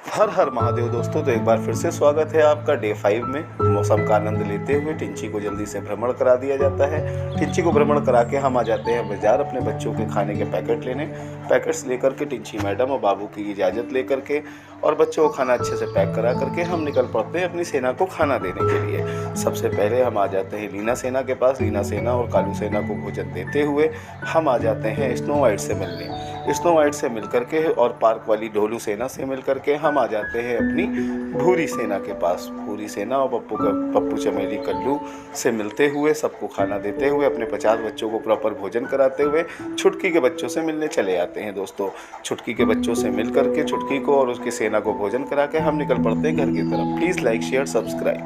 हर हर महादेव दोस्तों। तो एक बार फिर से स्वागत है आपका डे 5 में। मौसम का आनंद लेते हुए टिंची को जल्दी से भ्रमण करा दिया जाता है। टिंची को भ्रमण करा के हम आ जाते हैं बाजार अपने बच्चों के खाने के पैकेट लेने। पैकेट्स लेकर के टिंची मैडम और बाबू की इजाज़त लेकर के और बच्चों को खाना अच्छे से पैक करा करके हम निकल पड़ते हैं अपनी सेना को खाना देने के लिए। सबसे पहले हम आ जाते हैं लीना सेना के पास। लीना सेना और कालू सेना को भोजन देते हुए हम आ जाते हैं स्नो वाइट से मिलने। स्नो वाइट से मिल करके और पार्क वाली ढोलू सेना से मिल करके हम आ जाते हैं अपनी भूरी सेना के पास। भूरी सेना और पप्पू चमेली कल्लू से मिलते हुए सबको खाना देते हुए अपने 50 बच्चों को प्रॉपर भोजन कराते हुए छुटकी के बच्चों से मिलने चले आते हैं दोस्तों। छुटकी के बच्चों से मिल करके छुटकी को और उसकी सेना को भोजन करा के हम निकल पड़ते हैं घर की तरफ। Please like share subscribe.